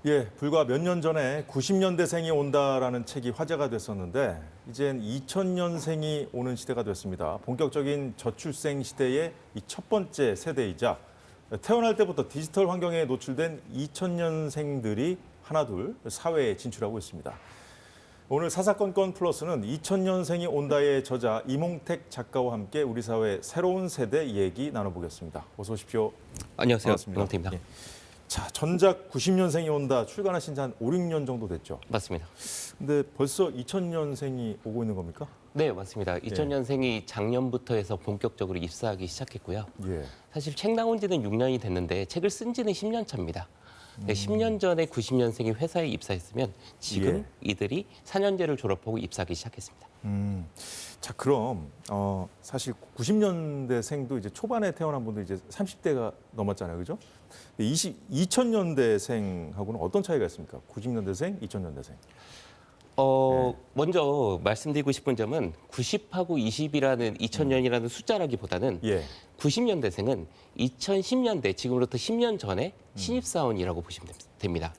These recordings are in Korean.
예, 불과 몇 년 전에 90년대생이 온다라는 책이 화제가 됐었는데 이젠 2000년생이 오는 시대가 됐습니다. 본격적인 저출생 시대의 이 첫 번째 세대이자 태어날 때부터 디지털 환경에 노출된 2000년생들이 하나둘 사회에 진출하고 있습니다. 오늘 사사건건 플러스는 2000년생이 온다의 저자 이몽택 작가와 함께 우리 사회의 새로운 세대 얘기 나눠보겠습니다. 어서 오십시오. 안녕하세요. 반갑습니다. 이몽택입니다. 예. 자, 전작 90년생이 온다 출간하신 지 한 5, 6년 정도 됐죠? 맞습니다. 근데 벌써 2000년생이 오고 있는 겁니까? 네, 맞습니다. 2000년생이 작년부터 해서 본격적으로 입사하기 시작했고요. 예. 사실 책 나온 지는 6년이 됐는데 책을 쓴 지는 10년 차입니다. 10년 전에 90년생이 회사에 입사했으면 지금 이들이 4년제를 졸업하고 입사하기 시작했습니다. 자, 그럼 사실 90년대생도 이제 초반에 태어난 분들 이제 30대가 넘었잖아요, 그죠? 2000년대생하고는 어떤 차이가 있습니까? 90년대생, 2000년대생. 먼저 말씀드리고 싶은 점은 90하고 20이라는 2000년이라는 숫자라기보다는 예. 90년대생은 2010년대, 지금으로부터 10년 전에 신입사원이라고 보시면 됩니다.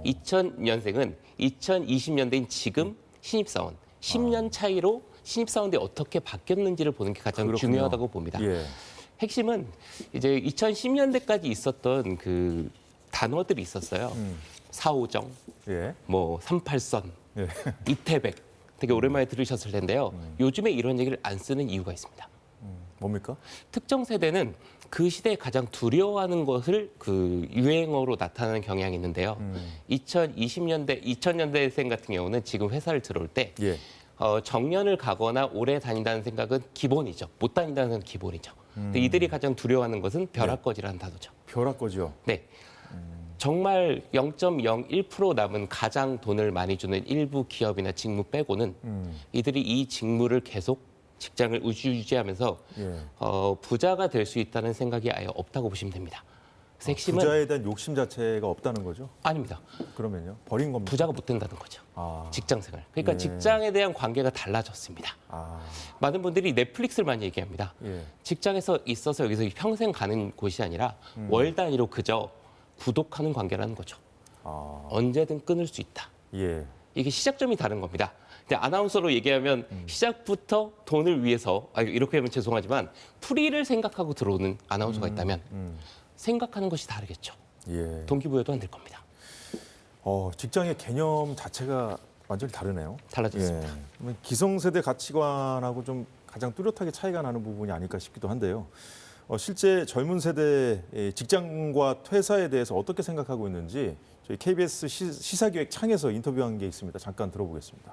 2000년생은 2020년대인 지금 신입사원, 10년 차이로 신입사원들이 어떻게 바뀌었는지를 보는 게 가장 그렇군요. 중요하다고 봅니다. 예. 핵심은 이제 2010년대까지 있었던 그 단어들이 있었어요. 4.5정, 예. 뭐 38선, 예. 이태백 되게 오랜만에 들으셨을 텐데요. 요즘에 이런 얘기를 안 쓰는 이유가 있습니다. 뭡니까? 특정 세대는 그 시대에 가장 두려워하는 것을 그 유행어로 나타나는 경향이 있는데요. 2020년대, 2000년대생 같은 경우는 지금 회사를 들어올 때 예. 정년을 가거나 오래 다닌다는 생각은 기본이죠. 못 다닌다는 생각은 기본이죠. 근데 이들이 가장 두려워하는 것은 벼락거지라는 단어죠. 벼락거지요. 네. 정말 0.01% 남은 가장 돈을 많이 주는 일부 기업이나 직무 빼고는 이들이 이 직무를 계속 직장을 유지하면서 예. 부자가 될 수 있다는 생각이 아예 없다고 보시면 됩니다. 그래서 핵심은 부자에 대한 욕심 자체가 없다는 거죠? 아닙니다. 그러면요? 버린 겁니까? 부자가 못 된다는 거죠. 아. 직장 생활. 그러니까 예. 직장에 대한 관계가 달라졌습니다. 아. 많은 분들이 넷플릭스를 많이 얘기합니다. 예. 직장에서 있어서 여기서 평생 가는 곳이 아니라 월 단위로 그저 구독하는 관계라는 거죠. 아. 언제든 끊을 수 있다. 예. 이게 시작점이 다른 겁니다. 근데 아나운서로 얘기하면 시작부터 돈을 위해서, 이렇게 하면 죄송하지만 풀이를 생각하고 들어오는 아나운서가 있다면 생각하는 것이 다르겠죠. 예. 동기부여도 안 될 겁니다. 직장의 개념 자체가 완전히 다르네요. 달라졌습니다. 예. 그러면 기성세대 가치관하고 좀 가장 뚜렷하게 차이가 나는 부분이 아닐까 싶기도 한데요. 실제 젊은 세대의 직장과 퇴사에 대해서 어떻게 생각하고 있는지 저희 KBS 시사기획 창에서 인터뷰한 게 있습니다. 잠깐 들어보겠습니다.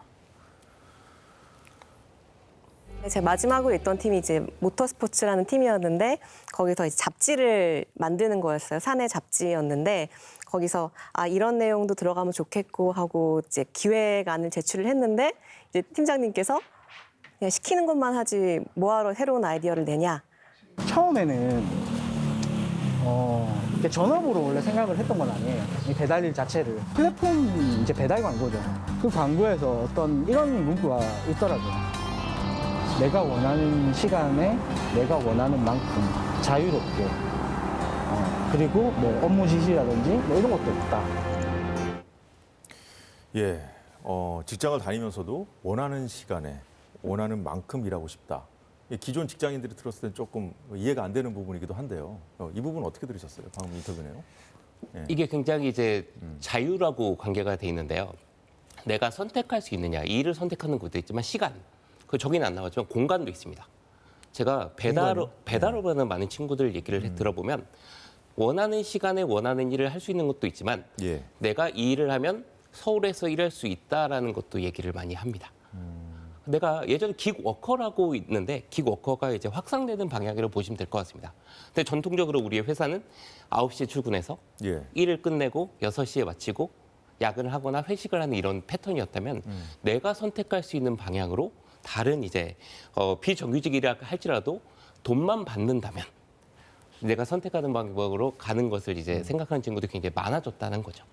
제가 마지막으로 있던 팀이 이제 모터스포츠라는 팀이었는데 거기서 이제 잡지를 만드는 거였어요. 사내 잡지였는데 거기서 이런 내용도 들어가면 좋겠고 하고 이제 기획안을 제출을 했는데 이제 팀장님께서 그냥 시키는 것만 하지 뭐하러 새로운 아이디어를 내냐. 처음에는 이게 전업으로 원래 생각을 했던 건 아니에요. 이 배달일 자체를 플랫폼 이제 배달 광고죠. 그 광고에서 어떤 이런 문구가 있더라고요. 내가 원하는 시간에 내가 원하는 만큼 자유롭게 그리고 뭐 업무 지시라든지 뭐 이런 것도 없다. 예. 직장을 다니면서도 원하는 시간에 원하는 만큼 일하고 싶다. 기존 직장인들이 들었을 때 조금 이해가 안 되는 부분이기도 한데요. 이 부분 어떻게 들으셨어요? 방금 인터뷰네요. 예. 이게 굉장히 이제 자유라고 관계가 돼 있는데요. 내가 선택할 수 있느냐, 이 일을 선택하는 것도 있지만 시간, 그 저기는 안 나왔지만 공간도 있습니다. 제가 배달업을 하는 많은 친구들 얘기를 들어보면 원하는 시간에 원하는 일을 할 수 있는 것도 있지만 예. 내가 이 일을 하면 서울에서 일할 수 있다라는 것도 얘기를 많이 합니다. 내가 예전에 긱워커라고 있는데 긱워커가 이제 확산되는 방향으로 보시면 될 것 같습니다. 근데 전통적으로 우리의 회사는 9시에 출근해서 예. 일을 끝내고 6시에 마치고 야근을 하거나 회식을 하는 이런 패턴이었다면 내가 선택할 수 있는 방향으로 다른 이제 비정규직이라 할지라도 돈만 받는다면 내가 선택하는 방법으로 가는 것을 이제 생각하는 친구들이 굉장히 많아졌다는 거죠.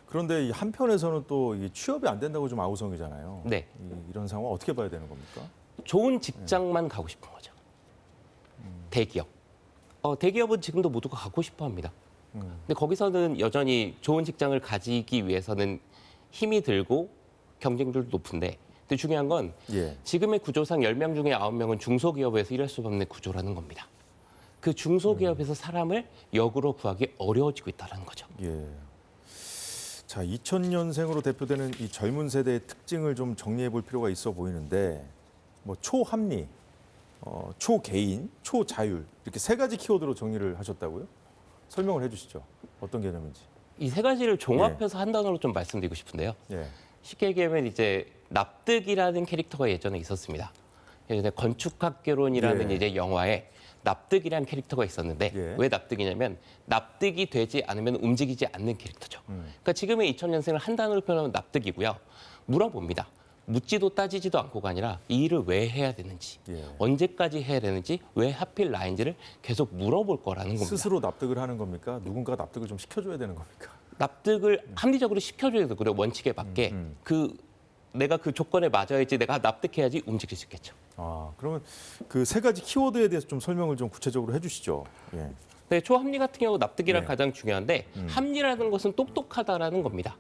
그런데 이 한편에서는 또 이 취업이 안 된다고 좀 아우성이잖아요. 네. 이런 상황 어떻게 봐야 되는 겁니까? 좋은 직장만 가고 싶은 거죠. 대기업. 대기업은 지금도 모두가 가고 싶어 합니다. 근데 거기서는 여전히 좋은 직장을 가지기 위해서는 힘이 들고 경쟁률도 높은데, 근데 중요한 건 예. 지금의 구조상 10명 중에 9명은 중소기업에서 일할 수밖에 없는 구조라는 겁니다. 그 중소기업에서 사람을 역으로 구하기 어려워지고 있다는 거죠. 예. 자, 2000년생으로 대표되는 이 젊은 세대의 특징을 좀 정리해 볼 필요가 있어 보이는데, 뭐 초합리, 초개인, 초자율 이렇게 세 가지 키워드로 정리를 하셨다고요? 설명을 해주시죠. 어떤 개념인지. 이 세 가지를 종합해서 한 단어로 좀 말씀드리고 싶은데요. 예. 쉽게 얘기하면 이제 납득이라는 캐릭터가 예전에 있었습니다. 예전에 건축학개론이라는 예. 이제 영화에 납득이라는 캐릭터가 있었는데 예. 왜 납득이냐면 납득이 되지 않으면 움직이지 않는 캐릭터죠. 그러니까 지금의 2000년생을 한 단어로 표현하면 납득이고요. 물어봅니다. 묻지도 따지지도 않고가 아니라 이 일을 왜 해야 되는지, 예. 언제까지 해야 되는지, 왜 하필 나인지를 계속 물어볼 거라는 겁니다. 스스로 납득을 하는 겁니까? 누군가가 납득을 좀 시켜줘야 되는 겁니까? 납득을 합리적으로 시켜줘야 되고요. 원칙에 맞게. 내가 그 조건에 맞아야지, 내가 납득해야지 움직일 수 있겠죠. 아, 그러면 그 세 가지 키워드에 대해서 좀 설명을 좀 구체적으로 해주시죠. 예. 네, 초합리 같은 경우 납득이란 네. 가장 중요한데 합리라는 것은 똑똑하다라는 겁니다.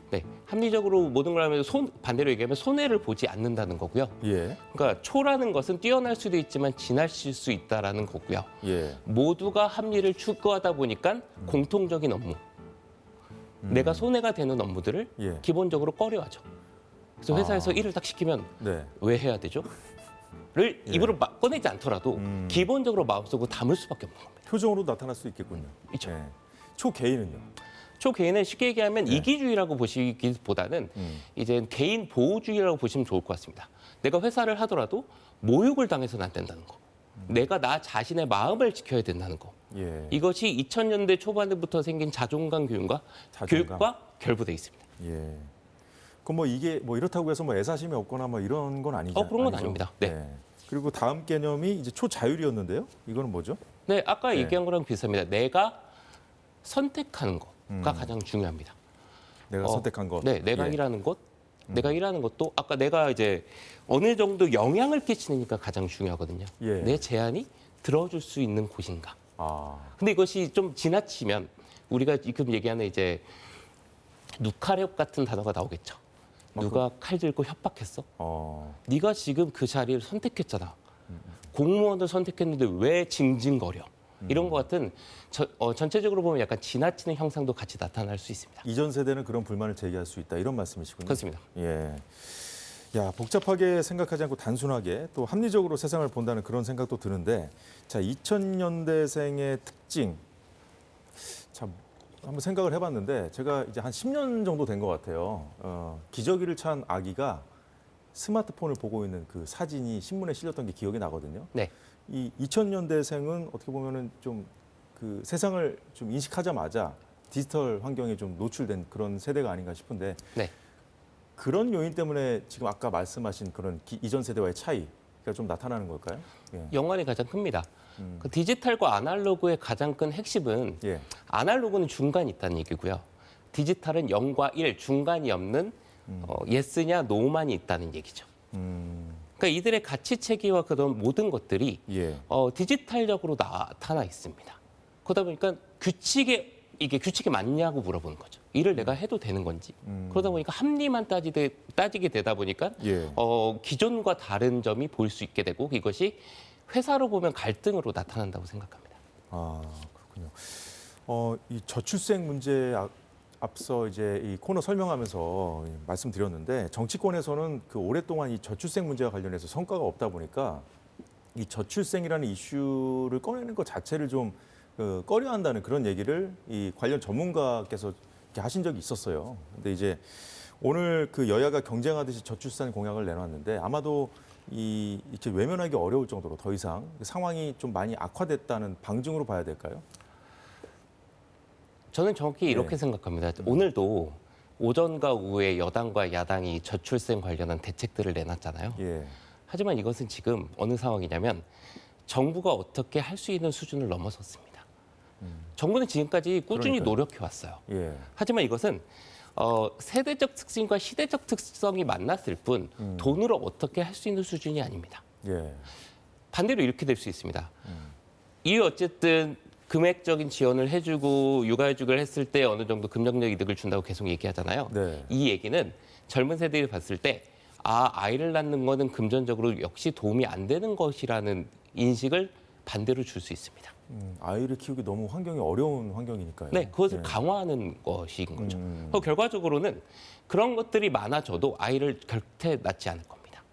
네, 합리적으로 모든 걸 하면 반대로 얘기하면 손해를 보지 않는다는 거고요. 예. 그러니까 초라는 것은 뛰어날 수도 있지만 지나칠 수 있다라는 거고요. 예. 모두가 합리를 추구하다 보니까 공통적인 업무, 내가 손해가 되는 업무들을 예. 기본적으로 꺼려하죠. 그래서 회사에서 일을 딱 시키면 네. 왜 해야 되죠? 를 입으로 꺼내지 않더라도 기본적으로 마음속으로 담을 수밖에 없는 겁니다. 표정으로 나타날 수 있겠군요. 있죠. 예. 초개인은요? 초개인은 쉽게 얘기하면 네. 이기주의라고 보시기보다는 이제 개인 보호주의라고 보시면 좋을 것 같습니다. 내가 회사를 하더라도 모욕을 당해서는 안 된다는 거. 내가 나 자신의 마음을 지켜야 된다는 거. 예. 이것이 2000년대 초반부터 생긴 자존감 교육과 결부돼 있습니다. 예. 그럼 뭐 이게 뭐 이렇다고 해서 뭐 애사심이 없거나 뭐 이런 건 아니죠? 그런 건 아닙니다. 네. 예. 그리고 다음 개념이 이제 초자율이었는데요. 이거는 뭐죠? 네, 아까 네. 얘기한 거랑 비슷합니다. 내가 선택하는 거가 가장 중요합니다. 내가 선택한 것. 네, 내가 예. 일하는 것, 내가 일하는 것도 아까 내가 이제 어느 정도 영향을 끼치니까 가장 중요하거든요. 예. 내 제안이 들어줄 수 있는 곳인가. 아, 근데 이것이 좀 지나치면 우리가 지금 얘기하는 이제 누카력 같은 단어가 나오겠죠. 누가 칼 들고 협박했어? 네가 지금 그 자리를 선택했잖아. 공무원을 선택했는데 왜 징징거려? 이런 것 같은 전체적으로 보면 약간 지나치는 형상도 같이 나타날 수 있습니다. 이전 세대는 그런 불만을 제기할 수 있다 이런 말씀이시군요. 그렇습니다. 예. 야, 복잡하게 생각하지 않고 단순하게 또 합리적으로 세상을 본다는 그런 생각도 드는데, 자, 2000년대생의 특징. 참 한번 생각을 해봤는데 제가 이제 한 10년 정도 된 것 같아요. 기저귀를 찬 아기가 스마트폰을 보고 있는 그 사진이 신문에 실렸던 게 기억이 나거든요. 네. 이 2000년대생은 어떻게 보면은 좀 그 세상을 좀 인식하자마자 디지털 환경에 좀 노출된 그런 세대가 아닌가 싶은데, 네. 그런 요인 때문에 지금 아까 말씀하신 그런 이전 세대와의 차이가 좀 나타나는 걸까요? 예. 연관이 가장 큽니다. 그 디지털과 아날로그의 가장 큰 핵심은 예. 아날로그는 중간이 있다는 얘기고요. 디지털은 0과 1, 중간이 없는 예스냐 노만이 있다는 얘기죠. 그러니까 이들의 가치체계와 그런 모든 것들이 예. 디지털적으로 나타나 있습니다. 그러다 보니까 이게 규칙이 맞냐고 물어보는 거죠. 일을 내가 해도 되는 건지. 그러다 보니까 합리만 따지게 되다 보니까 예. 기존과 다른 점이 보일 수 있게 되고, 이것이 회사로 보면 갈등으로 나타난다고 생각합니다. 아, 그렇군요. 이 저출생 문제 앞서 이제 이 코너 설명하면서 말씀드렸는데, 정치권에서는 그 오랫동안 이 저출생 문제와 관련해서 성과가 없다 보니까 이 저출생이라는 이슈를 꺼내는 것 자체를 좀 꺼려한다는 그런 얘기를 이 관련 전문가께서 이렇게 하신 적이 있었어요. 근데 이제 오늘 그 여야가 경쟁하듯이 저출산 공약을 내놨는데, 아마도 이렇게 외면하기 어려울 정도로 더 이상 상황이 좀 많이 악화됐다는 방증으로 봐야 될까요? 저는 정확히 이렇게 생각합니다. 오늘도 오전과 오후에 여당과 야당이 저출생 관련한 대책들을 내놨잖아요. 예. 하지만 이것은 지금 어느 상황이냐면 정부가 어떻게 할 수 있는 수준을 넘어섰습니다. 정부는 지금까지 꾸준히 그러니까요. 노력해 왔어요. 예. 하지만 이것은 세대적 특징과 시대적 특성이 만났을 뿐 돈으로 어떻게 할 수 있는 수준이 아닙니다. 예. 반대로 이렇게 될 수 있습니다. 이 어쨌든 금액적인 지원을 해주고 육아휴직을 했을 때 어느 정도 금전적 이득을 준다고 계속 얘기하잖아요. 네. 이 얘기는 젊은 세대를 봤을 때 아이를 낳는 거는 금전적으로 역시 도움이 안 되는 것이라는 인식을 반대로 줄 수 있습니다. 아이를 키우기 너무 환경이 어려운 환경이니까요. 네, 그것을 예. 강화하는 것인 거죠. 결과적으로는 그런 것들이 많아져도 아이를 결태 낳지 않을 겁니다.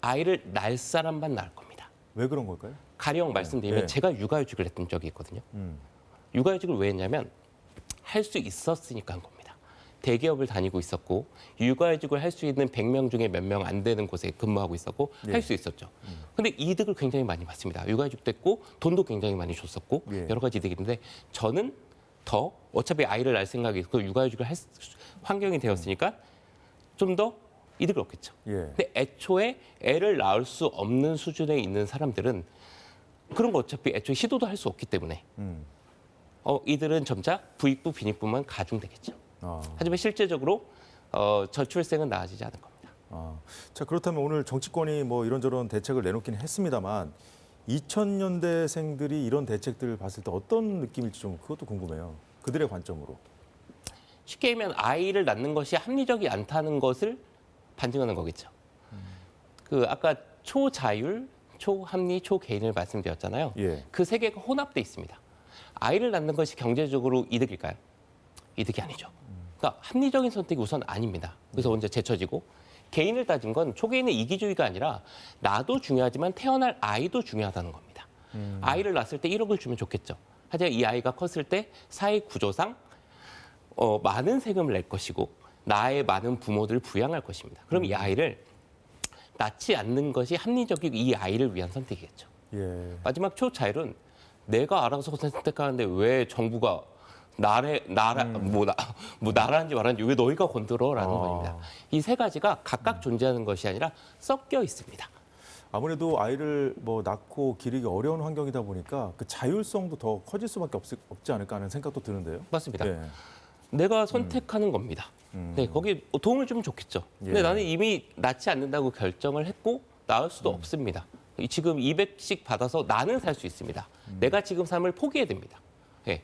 아이를 낳을 사람만 낳을 겁니다. 왜 그런 걸까요? 가령 말씀드리면 네. 제가 육아휴직을 했던 적이 있거든요. 음. 육아휴직을 왜 했냐면 할 수 있었으니까 한 겁니다. 대기업을 다니고 있었고 육아휴직을 할 수 있는 100명 중에 몇 명 안 되는 곳에 근무하고 있었고 예. 할 수 있었죠. 근데 이득을 굉장히 많이 받습니다. 육아휴직도 했고 돈도 굉장히 많이 줬었고 예. 여러 가지 이득이 있는데 저는 더 어차피 아이를 낳을 생각이 있고 육아휴직을 할 환경이 되었으니까 좀 더 이득을 얻겠죠. 예. 근데 애초에 애를 낳을 수 없는 수준에 있는 사람들은 그런 거 어차피 애초에 시도도 할 수 없기 때문에 음. 이들은 점차 부익부 빈익부만 가중되겠죠. 아. 하지만 실제적으로 저출생은 나아지지 않을 겁니다. 자, 그렇다면 오늘 정치권이 뭐 이런저런 대책을 내놓기는 했습니다만 2000년대생들이 이런 대책들을 봤을 때 어떤 느낌일지 좀 그것도 궁금해요. 그들의 관점으로. 쉽게 얘기하면 아이를 낳는 것이 합리적이 않다는 것을 반증하는 거겠죠. 그 아까 초자율, 초합리, 초개인을 말씀드렸잖아요. 예. 그 세 개가 혼합돼 있습니다. 아이를 낳는 것이 경제적으로 이득일까요? 이득이 아니죠. 그러니까 합리적인 선택이 우선 아닙니다. 그래서 먼저 제쳐지고 개인을 따진 건 초개인의 이기주의가 아니라 나도 중요하지만 태어날 아이도 중요하다는 겁니다. 아이를 낳았을 때 1억을 주면 좋겠죠. 하지만 이 아이가 컸을 때 사회 구조상 많은 세금을 낼 것이고 나의 많은 부모들을 부양할 것입니다. 그럼 이 아이를 낳지 않는 것이 합리적이고 이 아이를 위한 선택이겠죠. 예. 마지막 초자율은 내가 알아서 선택하는데 왜 정부가 나라는지 말하는지 왜 너희가 건드려라는 겁니다. 이 세 가지가 각각 존재하는 것이 아니라 섞여 있습니다. 아무래도 아이를 뭐 낳고 기르기 어려운 환경이다 보니까 그 자율성도 더 커질 수밖에 없지 않을까 하는 생각도 드는데요. 맞습니다. 예. 내가 선택하는 겁니다. 네, 거기에 도움을 주면 좋겠죠. 근데 예. 나는 이미 낳지 않는다고 결정을 했고 낳을 수도 없습니다. 지금 200씩 받아서 나는 살 수 있습니다. 내가 지금 삶을 포기해야 됩니다. 예.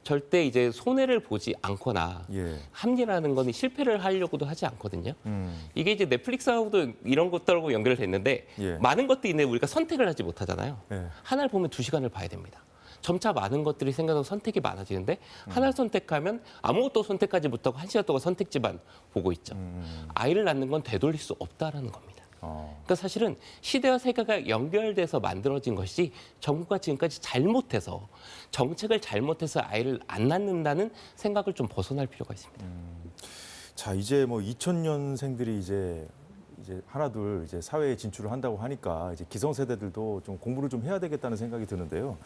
절대 이제 손해를 보지 않거나 예. 합리라는 건 실패를 하려고도 하지 않거든요. 이게 이제 넷플릭스하고도 이런 것들하고 연결됐는데 예. 많은 것들이 있는데 우리가 선택을 하지 못하잖아요. 예. 하나를 보면 2시간을 봐야 됩니다. 점차 많은 것들이 생겨서 선택이 많아지는데 하나를 선택하면 아무것도 선택하지 못하고 1시간 동안 선택지만 보고 있죠. 아이를 낳는 건 되돌릴 수 없다라는 겁니다. 그러니까 사실은 시대와 세계가 연결돼서 만들어진 것이 정부가 지금까지 잘못해서 정책을 잘못해서 아이를 안 낳는다는 생각을 좀 벗어날 필요가 있습니다. 자, 이제 뭐 2000년생들이 이제 하나둘 이제 사회에 진출을 한다고 하니까 이제 기성세대들도 좀 공부를 좀 해야 되겠다는 생각이 드는데요.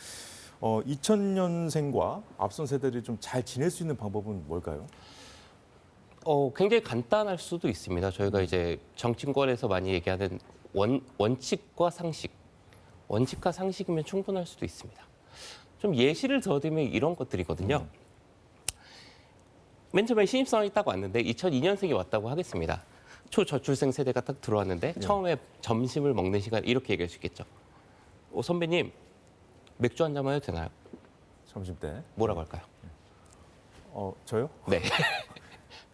2000년생과 앞선 세대들이 좀 잘 지낼 수 있는 방법은 뭘까요? 굉장히 간단할 수도 있습니다. 저희가 이제 정치권에서 많이 얘기하는 원칙과 상식, 원칙과 상식이면 충분할 수도 있습니다. 좀 예시를 들어드리면 이런 것들이거든요. 맨 처음에 신입사원이 딱 왔는데 2002년생이 왔다고 하겠습니다. 초저출생 세대가 딱 들어왔는데 처음에 점심을 먹는 시간 이렇게 얘기할 수 있겠죠. 선배님, 맥주 한 잔만 해도 되나요? 점심 때. 뭐라고 할까요? 저요? 네.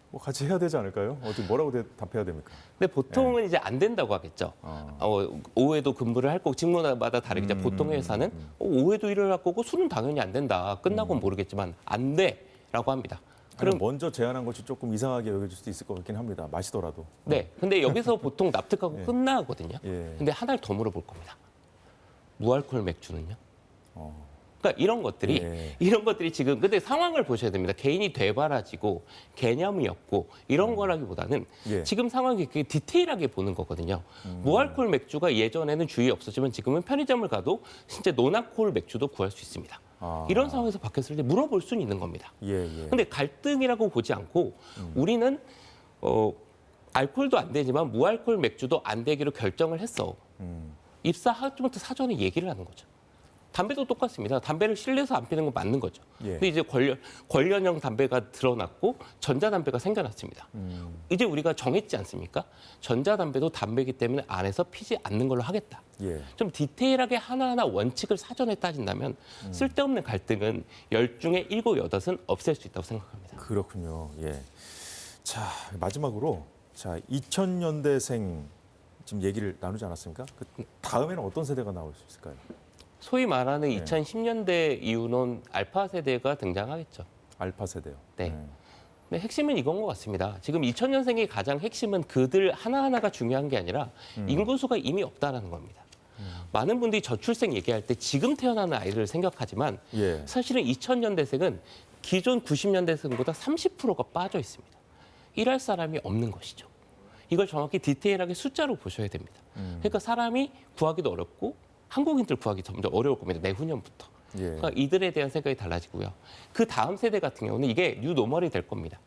뭐 같이 해야 되지 않을까요? 어떻게 뭐라고 답해야 됩니까? 근데 보통은 이제 안 된다고 하겠죠. 오후에도 근무를 할 거고 직무마다 다르겠죠. 보통 회사는 오후에도 일을 할 거고 술은 당연히 안 된다. 끝나고는 모르겠지만 안 돼라고 합니다. 그럼 먼저 제안한 것이 조금 이상하게 여겨질 수도 있을 것 같긴 합니다. 마시더라도. 네. 근데 여기서 보통 납득하고 끝나거든요. 예. 근데 하나를 더 물어볼 겁니다. 무알콜 맥주는요? 그러니까 이런 것들이 지금 근데 상황을 보셔야 됩니다. 개인이 되바라지고 개념이 없고 이런 거라기보다는 예. 지금 상황이 되게 디테일하게 보는 거거든요. 무알콜 맥주가 예전에는 주의 없었지만 지금은 편의점을 가도 진짜 노알콜 맥주도 구할 수 있습니다. 이런 상황에서 바뀌었을 때 물어볼 수는 있는 겁니다. 예. 근데 갈등이라고 보지 않고 우리는 알코올도 안 되지만 무알콜 맥주도 안 되기로 결정을 했어. 입사할 때부터 사전에 얘기를 하는 거죠. 담배도 똑같습니다. 담배를 실내에서 안 피는 건 맞는 거죠. 예. 근데 이제 관련형 담배가 드러났고 전자담배가 생겨났습니다. 이제 우리가 정했지 않습니까? 전자담배도 담배이기 때문에 안에서 피지 않는 걸로 하겠다. 예. 좀 디테일하게 하나하나 원칙을 사전에 따진다면 쓸데없는 갈등은 10중에 7, 8은 없앨 수 있다고 생각합니다. 그렇군요. 예. 자, 마지막으로 자, 2000년대생 지금 얘기를 나누지 않았습니까? 그 다음에는 어떤 세대가 나올 수 있을까요? 소위 말하는 네. 2010년대 이후는 알파 세대가 등장하겠죠. 알파 세대요. 네. 근데 핵심은 이건 것 같습니다. 지금 2000년생의 가장 핵심은 그들 하나하나가 중요한 게 아니라 인구수가 이미 없다라는 겁니다. 많은 분들이 저출생 얘기할 때 지금 태어나는 아이들을 생각하지만 예. 사실은 2000년대생은 기존 90년대생보다 30%가 빠져 있습니다. 일할 사람이 없는 것이죠. 이걸 정확히 디테일하게 숫자로 보셔야 됩니다. 그러니까 사람이 구하기도 어렵고 한국인들 구하기 점점 어려울 겁니다. 내후년부터. 예. 그러니까 이들에 대한 생각이 달라지고요. 그 다음 세대 같은 경우는 이게 뉴노멀이 될 겁니다.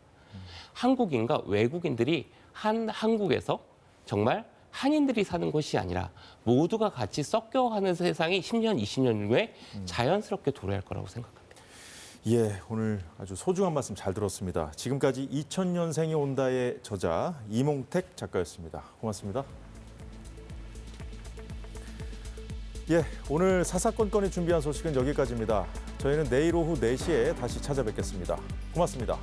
한국인과 외국인들이 한국에서 정말 한인들이 사는 것이 아니라 모두가 같이 섞여가는 세상이 10년, 20년 후에 자연스럽게 도래할 거라고 생각합니다. 예, 오늘 아주 소중한 말씀 잘 들었습니다. 지금까지 2000년생이 온다의 저자 이몽택 작가였습니다. 고맙습니다. 예, 오늘 사사건건이 준비한 소식은 여기까지입니다. 저희는 내일 오후 4시에 다시 찾아뵙겠습니다. 고맙습니다.